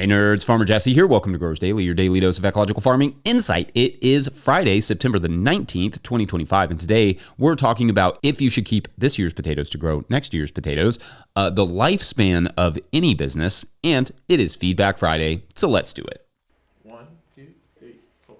Hey nerds, Farmer Jesse here. Welcome to Growers Daily, your daily dose of ecological farming insight. It is Friday, September the 19th, 2025, and today we're talking about if you should keep this year's potatoes to grow next year's potatoes, the lifespan of any business, and it is Feedback Friday, so let's do it. 1, 2, 3, 4.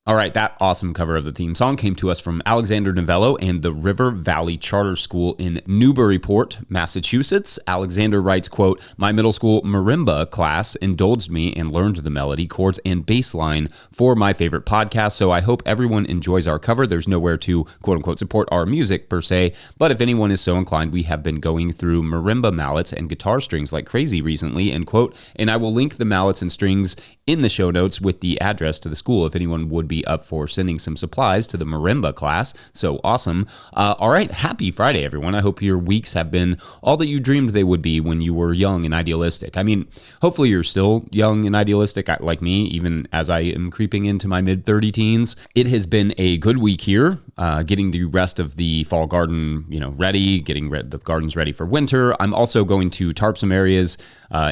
All right, that awesome cover of the theme song came to us from Alexander Novello and the River Valley Charter School in Newburyport, Massachusetts. Alexander writes, quote, "My middle school marimba class indulged me and learned the melody, chords, and bass line for my favorite podcast, so I hope everyone enjoys our cover. There's nowhere to, quote unquote, support our music per se, but if anyone is so inclined, we have been going through marimba mallets and guitar strings like crazy recently," end quote, and I will link the mallets and strings in the show notes with the address to the school if anyone would be up for sending some supplies to the marimba class. So awesome. All right. Happy Friday, everyone. I hope your weeks have been all that you dreamed they would be when you were young and idealistic. I mean, hopefully you're still young and idealistic like me, even as I am creeping into my mid-30 teens. It has been a good week here, getting the rest of the fall garden, ready, getting the gardens ready for winter. I'm also going to tarp some areas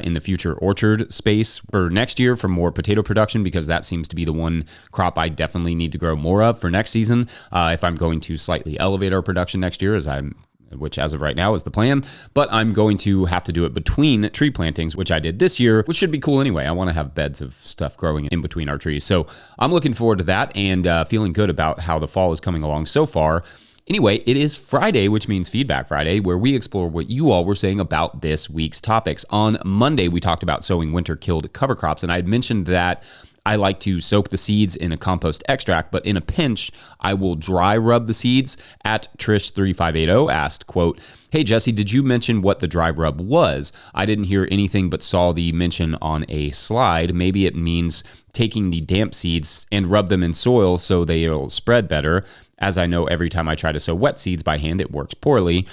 in the future orchard space for next year for more potato production, because that seems to be the one crop I definitely need to grow more of for next season. If I'm going to slightly elevate our production next year, which as of right now is the plan, but I'm going to have to do it between tree plantings, which I did this year, which should be cool anyway. I want to have beds of stuff growing in between our trees. So I'm looking forward to that and feeling good about how the fall is coming along so far. Anyway, it is Friday, which means Feedback Friday, where we explore what you all were saying about this week's topics. On Monday, we talked about sowing winter-killed cover crops, and I had mentioned that I like to soak the seeds in a compost extract, but in a pinch, I will dry rub the seeds. At Trish3580 asked, quote, "Hey Jesse, did you mention what the dry rub was? I didn't hear anything but saw the mention on a slide. Maybe it means taking the damp seeds and rub them in soil so they'll spread better. As I know, every time I try to sow wet seeds by hand, it works poorly.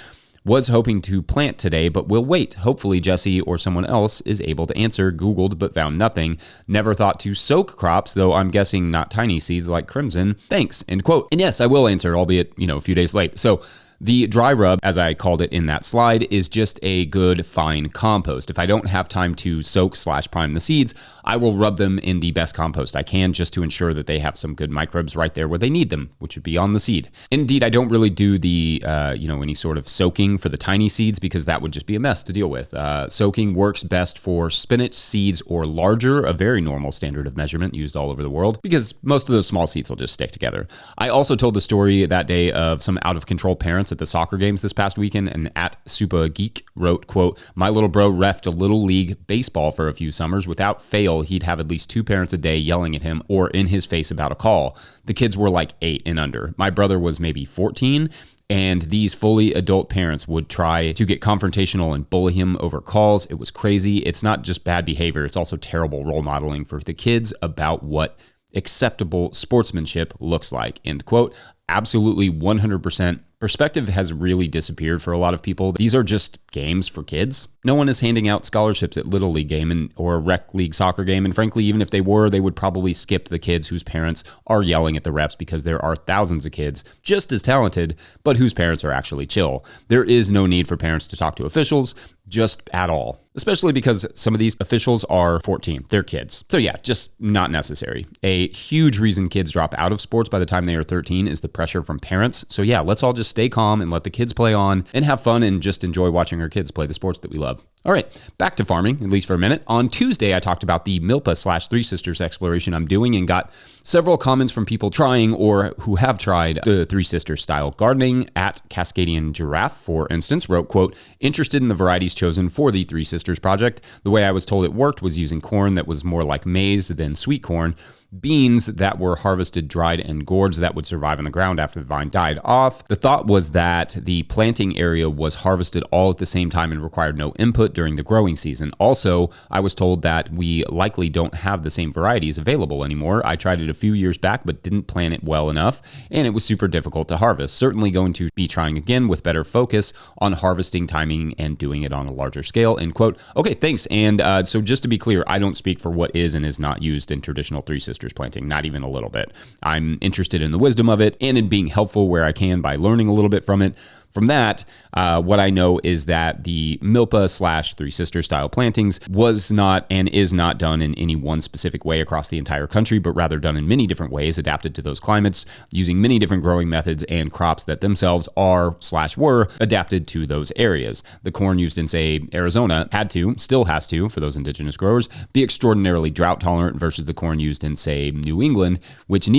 Was hoping to plant today, but will wait. Hopefully Jesse or someone else is able to answer. Googled, but found nothing. Never thought to soak crops, though I'm guessing not tiny seeds like crimson. Thanks," end quote. And yes, I will answer, albeit, a few days late. So the dry rub, as I called it in that slide, is just a good fine compost. If I don't have time to soak/prime the seeds, I will rub them in the best compost I can, just to ensure that they have some good microbes right there where they need them, which would be on the seed. Indeed, I don't really do the, any sort of soaking for the tiny seeds, because that would just be a mess to deal with. Soaking works best for spinach seeds or larger, a very normal standard of measurement used all over the world, because most of those small seeds will just stick together. I also told the story that day of some out-of-control parents at the soccer games this past weekend, and at Super Geek wrote, quote, "My little bro reffed a little league baseball for a few summers. Without fail, he'd have at least 2 parents a day yelling at him or in his face about a call. The kids were like 8 and under. My brother was maybe 14, and these fully adult parents would try to get confrontational and bully him over calls. It was crazy. It's not just bad behavior, it's also terrible role modeling for the kids about what acceptable sportsmanship looks like," end quote. Absolutely 100%. Perspective has really disappeared for a lot of people. These are just games for kids. No one is handing out scholarships at Little League game or a rec league soccer game. And frankly, even if they were, they would probably skip the kids whose parents are yelling at the refs, because there are thousands of kids just as talented, but whose parents are actually chill. There is no need for parents to talk to officials, just at all. Especially because some of these officials are 14. They're kids. So yeah, just not necessary. A huge reason kids drop out of sports by the time they are 13 is the pressure from parents. So yeah, let's all just stay calm and let the kids play on and have fun and just enjoy watching our kids play the sports that we love. All right, back to farming, at least for a minute. On Tuesday, I talked about the Milpa/Three Sisters exploration I'm doing and got several comments from people trying or who have tried the Three Sisters style gardening. At Cascadian Giraffe, for instance, wrote, quote, "Interested in the varieties chosen for the Three Sisters project. The way I was told it worked was using corn that was more like maize than sweet corn. beans that were harvested, dried, and gourds that would survive on the ground after the vine died off. The thought was that the planting area was harvested all at the same time and required no input during the growing season. Also, I was told that we likely don't have the same varieties available anymore. I tried it a few years back, but didn't plan it well enough, and it was super difficult to harvest. Certainly going to be trying again with better focus on harvesting timing and doing it on a larger scale, end quote. Okay, thanks. And so just to be clear, I don't speak for what is and is not used in traditional Three Sisters planting, not even a little bit. I'm interested in the wisdom of it and in being helpful where I can by learning a little bit from it. From that, what I know is that the Milpa / Three Sisters style plantings was not and is not done in any one specific way across the entire country, but rather done in many different ways adapted to those climates, using many different growing methods and crops that themselves are / were adapted to those areas. The corn used in, say, Arizona still has to, for those indigenous growers, be extraordinarily drought tolerant versus the corn used in, say, New England, which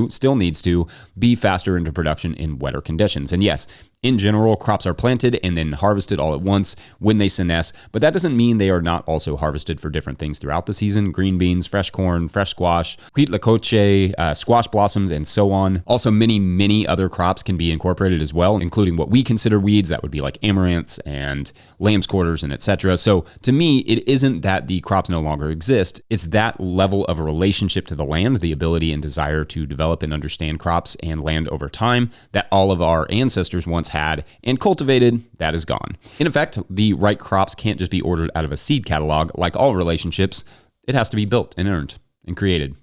still needs to, be faster into production in wetter conditions. And yes, in general, crops are planted and then harvested all at once when they senesce, but that doesn't mean they are not also harvested for different things throughout the season: green beans, fresh corn, fresh squash, huitlacoche, squash blossoms, and so on. Also, many other crops can be incorporated as well, including what we consider weeds. That would be like amaranths and lamb's quarters and etc. So to me, it isn't that the crops no longer exist. It's that level of a relationship to the land, the ability and desire to develop and understand crops and land over time that all of our ancestors once had and cultivated, that is gone. In effect, the right crops can't just be ordered out of a seed catalog. Like all relationships, it has to be built and earned and created.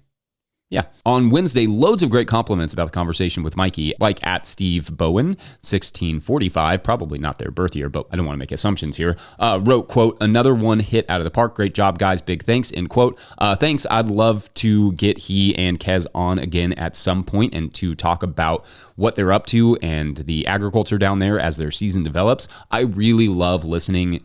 Yeah. On Wednesday, loads of great compliments about the conversation with Mikey, like at Steve Bowen, 1645, probably not their birth year, but I don't want to make assumptions here, wrote, quote, "Another one hit out of the park. Great job, guys. Big thanks," end quote. Thanks. I'd love to get he and Kez on again at some point and to talk about what they're up to and the agriculture down there as their season develops. I really love listening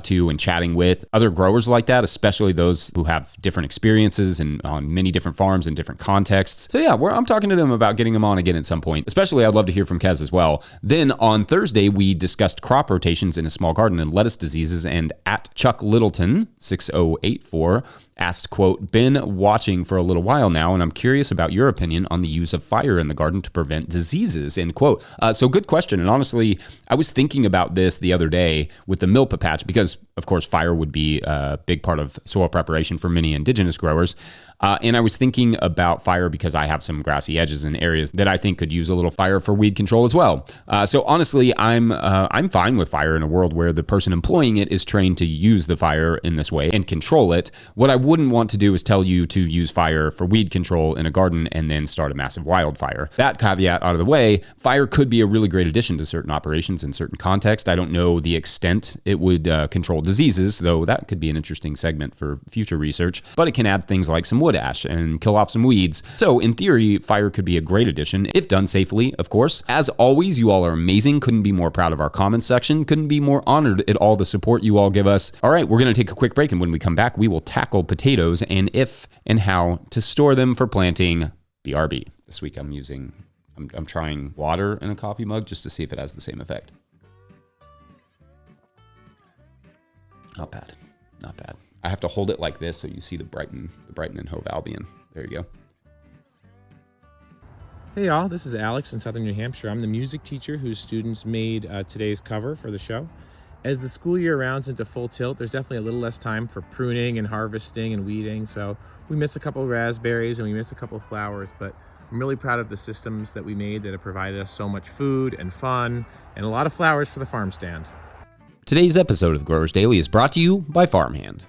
to and chatting with other growers like that, especially those who have different experiences and on many different farms in different contexts. So yeah, I'm talking to them about getting them on again at some point. Especially, I'd love to hear from Kez as well. Then on Thursday, we discussed crop rotations in a small garden and lettuce diseases, and at Chuck Littleton, 6084, asked, quote, "Been watching for a little while now, and I'm curious about your opinion on the use of fire in the garden to prevent diseases," end quote. So good question. And honestly, I was thinking about this the other day with the milpa patch because, of course, fire would be a big part of soil preparation for many indigenous growers. And I was thinking about fire because I have some grassy edges in areas that I think could use a little fire for weed control as well. So honestly, I'm fine with fire in a world where the person employing it is trained to use the fire in this way and control it. What I wouldn't want to do is tell you to use fire for weed control in a garden and then start a massive wildfire. That caveat out of the way, fire could be a really great addition to certain operations in certain contexts. I don't know the extent it would control diseases, though that could be an interesting segment for future research, but it can add things like some wood ash and kill off some weeds. So in theory, fire could be a great addition if done safely, of course. As always, you all are amazing. Couldn't be more proud of our comments section. Couldn't be more honored at all the support you all give us. All right, we're going to take a quick break, and when we come back, we will tackle potatoes and if and how to store them for planting. BRB. This week I'm trying water in a coffee mug just to see if it has the same effect. Not bad. Not bad. I have to hold it like this so you see the Brighton and Hove Albion. There you go. Hey y'all, this is Alex in Southern New Hampshire. I'm the music teacher whose students made today's cover for the show. As the school year rounds into full tilt, there's definitely a little less time for pruning and harvesting and weeding. So we miss a couple of raspberries and we miss a couple of flowers, but I'm really proud of the systems that we made that have provided us so much food and fun and a lot of flowers for the farm stand. Today's episode of the Growers Daily is brought to you by Farmhand.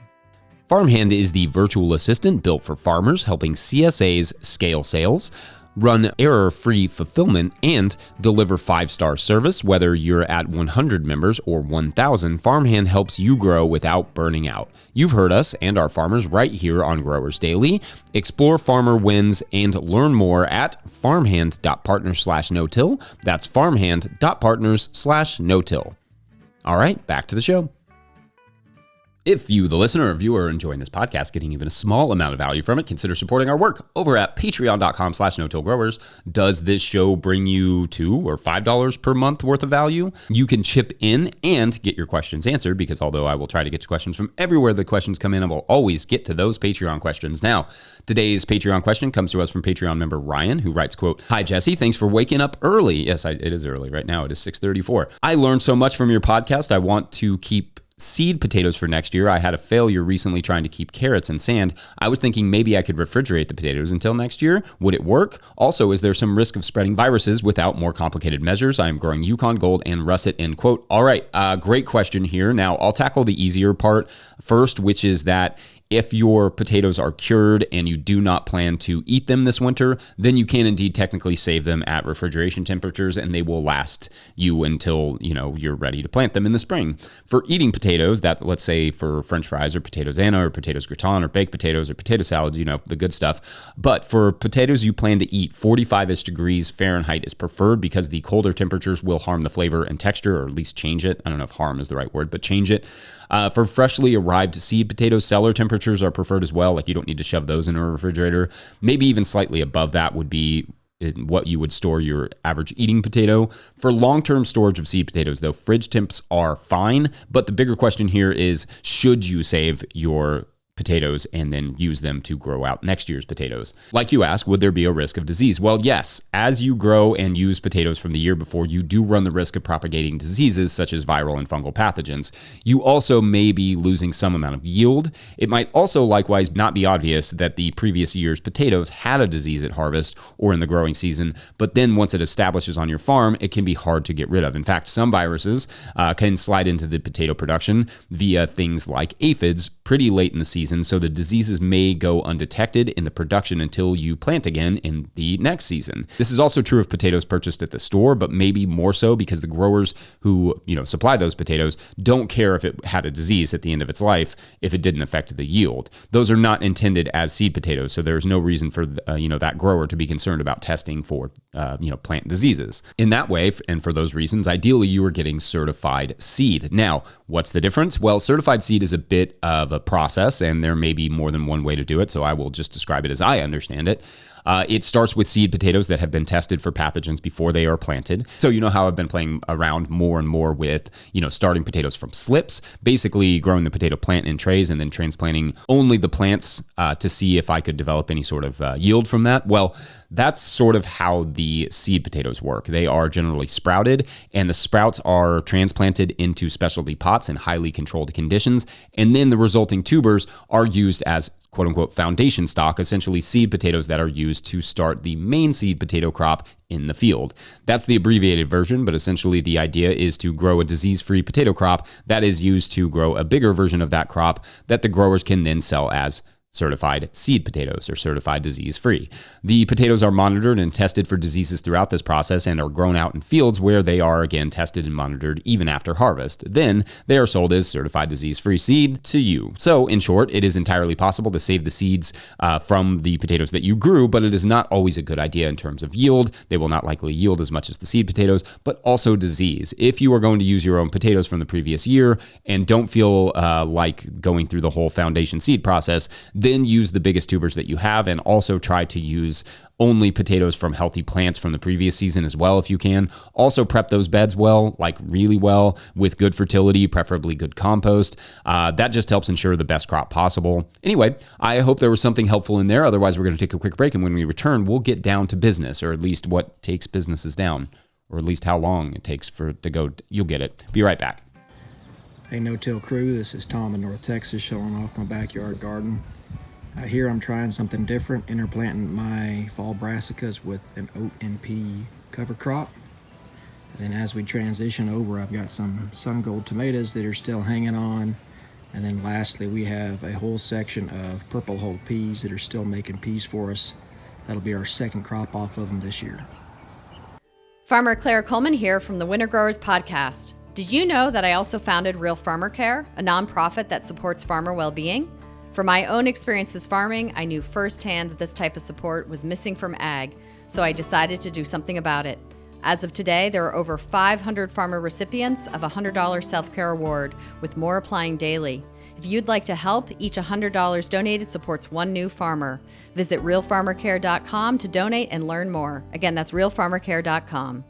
Farmhand is the virtual assistant built for farmers, helping CSAs scale sales, run error-free fulfillment, and deliver 5-star service. Whether you're at 100 members or 1,000, Farmhand helps you grow without burning out. You've heard us and our farmers right here on Growers Daily. Explore farmer wins and learn more at farmhand.partners/no-till. That's farmhand.partners/no-till. All right, back to the show. If you, the listener or viewer, are enjoying this podcast, getting even a small amount of value from it, consider supporting our work over at patreon.com/no-till-growers. Does this show bring you $2 or $5 per month worth of value? You can chip in and get your questions answered, because although I will try to get you questions from everywhere the questions come in, I will always get to those Patreon questions. Now, today's Patreon question comes to us from Patreon member Ryan, who writes, quote, "Hi, Jesse. Thanks for waking up early." Yes, it is early right now. It is 6:34. "I learned so much from your podcast. I want to keep seed potatoes for next year. I had a failure recently trying to keep carrots in sand. I was thinking maybe I could refrigerate the potatoes until next year. Would it work? Also, is there some risk of spreading viruses without more complicated measures? I am growing Yukon Gold and russet," end quote. All right, great question here. Now, I'll tackle the easier part first, which is that if your potatoes are cured and you do not plan to eat them this winter, then you can indeed technically save them at refrigeration temperatures, and they will last you until, you're ready to plant them in the spring. For eating potatoes, that, let's say for French fries or potatoes Anna or potatoes gratin or baked potatoes or potato salads, the good stuff. But for potatoes you plan to eat, 45-ish degrees Fahrenheit is preferred, because the colder temperatures will harm the flavor and texture, or at least change it. I don't know if harm is the right word, but change it. For freshly arrived seed potatoes, cellar temperatures are preferred as well. Like, you don't need to shove those in a refrigerator. Maybe even slightly above that would be what you would store your average eating potato. For long-term storage of seed potatoes, though, fridge temps are fine. But the bigger question here is, should you save your potatoes and then use them to grow out next year's potatoes? Like you ask, would there be a risk of disease? Well, yes. As you grow and use potatoes from the year before, you do run the risk of propagating diseases such as viral and fungal pathogens. You also may be losing some amount of yield. It might also likewise not be obvious that the previous year's potatoes had a disease at harvest or in the growing season, but then once it establishes on your farm, it can be hard to get rid of. In fact, some viruses can slide into the potato production via things like aphids pretty late in the season, so the diseases may go undetected in the production until you plant again in the next season. This is also true of potatoes purchased at the store, but maybe more so because the growers who supply those potatoes don't care if it had a disease at the end of its life if it didn't affect the yield. Those are not intended as seed potatoes, so there's no reason for that grower to be concerned about testing for plant diseases. In that way, and for those reasons, ideally you are getting certified seed. Now, what's the difference? Well, certified seed is a bit of a process, and there may be more than one way to do it, so I will just describe it as I understand it. It starts with seed potatoes that have been tested for pathogens before they are planted. So you know how I've been playing around more and more with, starting potatoes from slips, basically growing the potato plant in trays and then transplanting only the plants to see if I could develop any sort of yield from that. Well, that's sort of how the seed potatoes work. They are generally sprouted, and the sprouts are transplanted into specialty pots in highly controlled conditions, and then the resulting tubers are used as quote-unquote foundation stock, essentially seed potatoes that are used to start the main seed potato crop in the field. That's the abbreviated version, but essentially the idea is to grow a disease-free potato crop that is used to grow a bigger version of that crop that the growers can then sell as certified seed potatoes or certified disease-free. The potatoes are monitored and tested for diseases throughout this process and are grown out in fields where they are again tested and monitored even after harvest. Then they are sold as certified disease-free seed to you. So in short, it is entirely possible to save the seeds from the potatoes that you grew, but it is not always a good idea in terms of yield. They will not likely yield as much as the seed potatoes, but also disease. If you are going to use your own potatoes from the previous year and don't feel like going through the whole foundation seed process, then use the biggest tubers that you have, and also try to use only potatoes from healthy plants from the previous season as well if you can. Also prep those beds well, like really well, with good fertility, preferably good compost. That just helps ensure the best crop possible. Anyway, I hope there was something helpful in there. Otherwise, we're going to take a quick break, and when we return, we'll get down to business, or at least what takes businesses down, or at least how long it takes for it to go. You'll get it. Be right back. Hey No-Till crew, this is Tom in North Texas showing off my backyard garden. Here I'm trying something different, interplanting my fall brassicas with an oat and pea cover crop. And then as we transition over, I've got some sun gold tomatoes that are still hanging on. And then lastly, we have a whole section of purple hull peas that are still making peas for us. That'll be our second crop off of them this year. Farmer Claire Coleman here from the Winter Growers Podcast. Did you know that I also founded Real Farmer Care, a nonprofit that supports farmer well-being? From my own experiences farming, I knew firsthand that this type of support was missing from ag, so I decided to do something about it. As of today, there are over 500 farmer recipients of a $100 self-care award, with more applying daily. If you'd like to help, each $100 donated supports one new farmer. Visit realfarmercare.com to donate and learn more. Again, that's realfarmercare.com.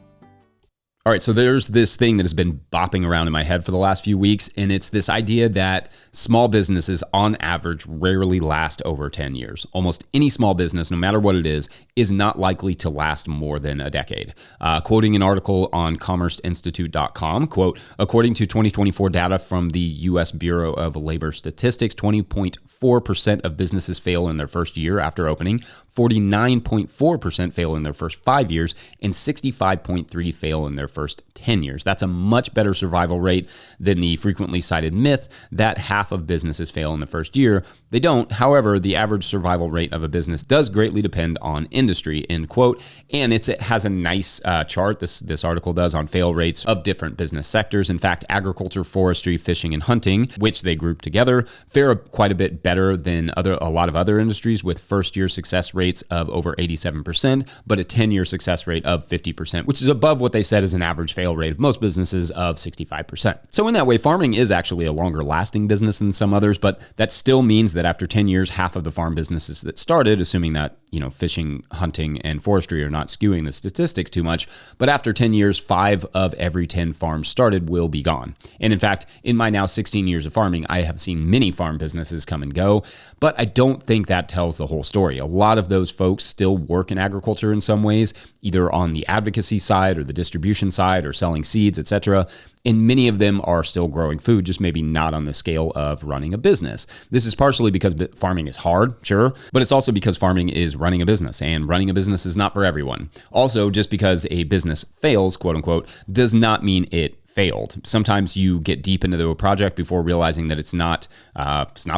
All right, so there's this thing that has been bopping around in my head for the last few weeks, and it's this idea that small businesses, on average, rarely last over 10 years. Almost any small business, no matter what it is not likely to last more than a decade. Quoting an article on commerceinstitute.com, quote, according to 2024 data from the U.S. Bureau of Labor Statistics, 20.4% of businesses fail in their first year after opening, 49.4% fail in their first 5 years, and 65.3% fail in their first 10 years. That's a much better survival rate than the frequently cited myth that half of businesses fail in the first year. They don't. However, the average survival rate of a business does greatly depend on industry, end quote. And it has a nice chart, this article does, on fail rates of different business sectors. In fact, agriculture, forestry, fishing, and hunting, which they group together, fare quite a bit better than a lot of other industries, with first-year success rates of over 87%, but a 10-year success rate of 50%, which is above what they said is an average fail rate of most businesses of 65%. So in that way, farming is actually a longer lasting business than some others, but that still means that after 10 years, half of the farm businesses that started, assuming that, fishing, hunting, and forestry are not skewing the statistics too much, but after 10 years, 5 of every 10 farms started will be gone. And in fact, in my now 16 years of farming, I have seen many farm businesses come and go, but I don't think that tells the whole story. A lot of those folks still work in agriculture in some ways, either on the advocacy side or the distribution side or selling seeds, etc. And many of them are still growing food, just maybe not on the scale of running a business. This is partially because farming is hard, sure, but it's also because farming is running a business, and running a business is not for everyone. Also, just because a business fails, quote unquote, does not mean it failed. Sometimes you get deep into a project before realizing that it's not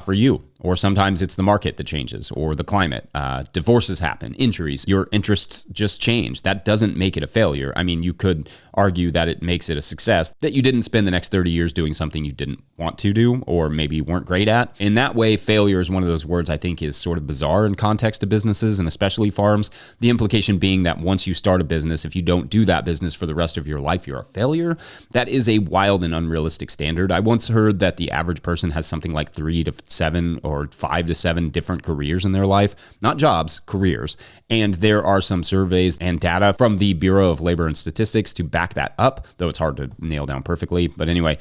for you. Or sometimes it's the market that changes, or the climate. Divorces happen, injuries, your interests just change. That doesn't make it a failure. I mean, you could argue that it makes it a success, that you didn't spend the next 30 years doing something you didn't want to do, or maybe weren't great at. In that way, failure is one of those words I think is sort of bizarre in context to businesses, and especially farms. The implication being that once you start a business, if you don't do that business for the rest of your life, you're a failure. That is a wild and unrealistic standard. I once heard that the average person has something like 3 to 7 or 5 to 7 different careers in their life, not jobs, careers. And there are some surveys and data from the Bureau of Labor and Statistics to back that up, though it's hard to nail down perfectly. But anyway,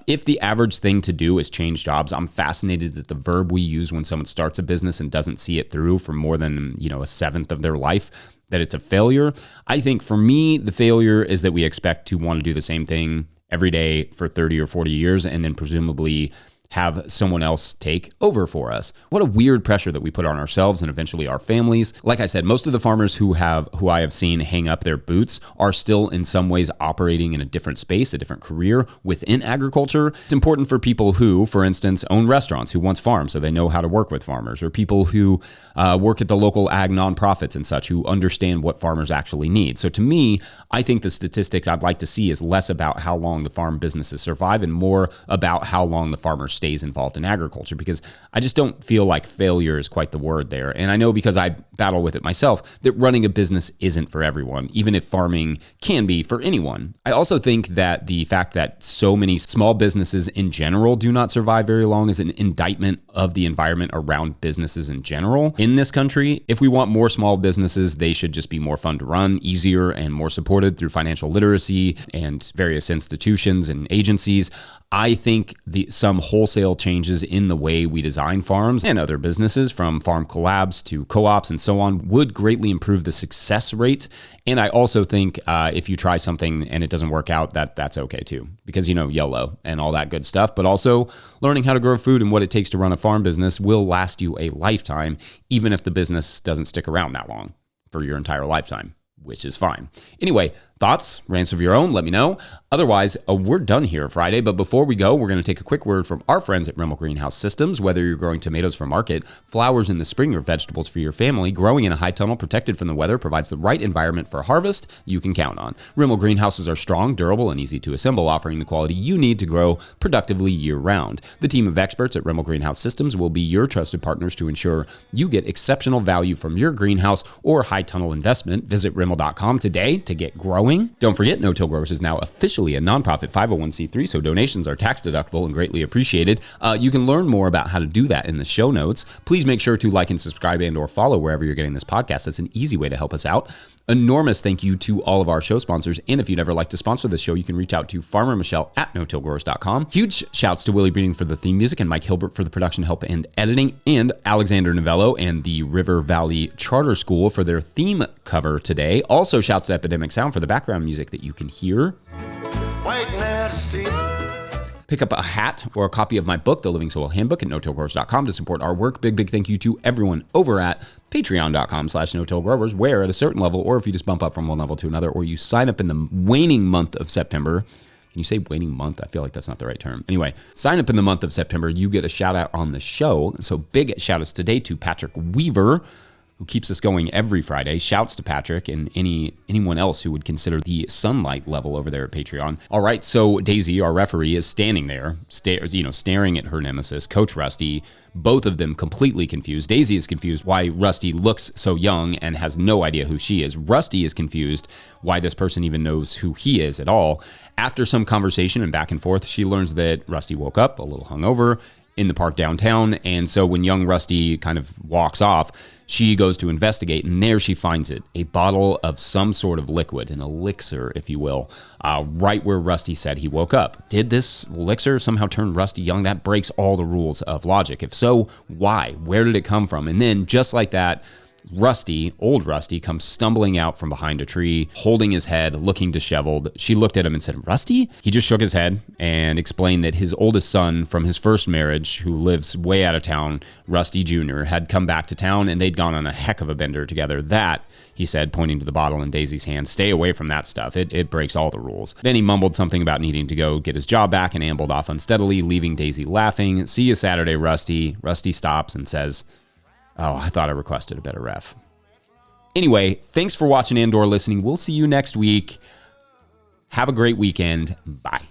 if the average thing to do is change jobs, I'm fascinated that the verb we use when someone starts a business and doesn't see it through for more than, a seventh of their life, that it's a failure. I think for me, the failure is that we expect to want to do the same thing every day for 30 or 40 years and then presumably have someone else take over for us. What a weird pressure that we put on ourselves and eventually our families. Like I said, most of the farmers who I have seen hang up their boots are still in some ways operating in a different space, a different career within agriculture. It's important for people who, for instance, own restaurants, who once farm so they know how to work with farmers, or people who work at the local ag nonprofits and such, who understand what farmers actually need. So to me, I think the statistics I'd like to see is less about how long the farm businesses survive and more about how long the farmers stays involved in agriculture, because I just don't feel like failure is quite the word there. And I know, because I battle with it myself, that running a business isn't for everyone, even if farming can be for anyone. I also think that the fact that so many small businesses in general do not survive very long is an indictment of the environment around businesses in general in this country. If we want more small businesses, they should just be more fun to run, easier, and more supported through financial literacy and various institutions and agencies. I think some wholesale changes in the way we design farms and other businesses, from farm collabs to co-ops and so on, would greatly improve the success rate. And I also think if you try something and it doesn't work out, that's okay too, because, YOLO and all that good stuff. But also, learning how to grow food and what it takes to run a farm business will last you a lifetime, even if the business doesn't stick around that long for your entire lifetime, which is fine. Anyway, thoughts, rants of your own, let me know. Otherwise, we're done here Friday. But before we go, we're going to take a quick word from our friends at Rimmel Greenhouse Systems. Whether you're growing tomatoes for market, flowers in the spring, or vegetables for your family, growing in a high tunnel protected from the weather provides the right environment for harvest you can count on. Rimmel Greenhouses are strong, durable, and easy to assemble, offering the quality you need to grow productively year-round. The team of experts at Rimmel Greenhouse Systems will be your trusted partners to ensure you get exceptional value from your greenhouse or high tunnel investment. Visit Rimmel.com today to get growing growing. Don't forget, No Till Growers is now officially a nonprofit 501c3, so donations are tax deductible and greatly appreciated. You can learn more about how to do that in the show notes. Please make sure to like and subscribe and or follow wherever you're getting this podcast. That's an easy way to help us out. Enormous thank you to all of our show sponsors. And if you'd ever like to sponsor the show, you can reach out to Farmer Michelle at NoTillGrowers.com. Huge shouts to Willie Breeding for the theme music and Mike Hilbert for the production help and editing, and Alexander Novello and the River Valley Charter School for their theme cover today. Also shouts to Epidemic Sound for the background music that you can hear. Pick up a hat or a copy of my book, The Living Soil Handbook, at NoTillGrowers.com to support our work. Big thank you to everyone over at Patreon.com/NoTillGrowers, where at a certain level, or if you just bump up from one level to another, or you sign up in the waning month of September. Can you say waning month? I feel like that's not the right term. Anyway, sign up in the month of September. You get a shout out on the show. So big shout outs today to Patrick Weaver, who keeps us going every Friday. Shouts to Patrick and anyone else who would consider the sunlight level over there at Patreon. All right, so Daisy, our referee, is standing there, staring at her nemesis, Coach Rusty. Both of them completely confused. Daisy is confused why Rusty looks so young and has no idea who she is. Rusty is confused why this person even knows who he is at all. After some conversation and back and forth, she learns that Rusty woke up a little hungover in the park downtown, and so when young Rusty kind of walks off, she goes to investigate, and there she finds it, a bottle of some sort of liquid, an elixir, if you will, right where Rusty said he woke up. Did this elixir somehow turn Rusty young? That breaks all the rules of logic. If so, why? Where did it come from? And then, just like that, Rusty, old Rusty, comes stumbling out from behind a tree, holding his head, looking disheveled. She looked at him and said, "Rusty?" He just shook his head and explained that his oldest son from his first marriage, who lives way out of town, Rusty Jr., had come back to town, and they'd gone on a heck of a bender together. That, he said, pointing to the bottle in Daisy's hand, stay away from that stuff. It breaks all the rules. Then he mumbled something about needing to go get his job back and ambled off unsteadily, leaving Daisy laughing. "See you Saturday, Rusty." Rusty stops and says, "Oh, I thought I requested a better ref." Anyway, thanks for watching and/or listening. We'll see you next week. Have a great weekend. Bye.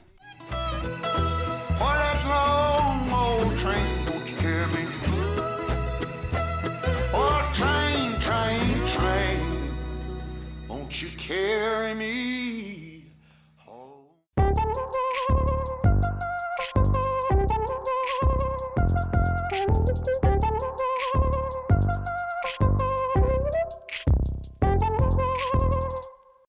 That long old train, won't you carry me? Oh, train, won't you carry me?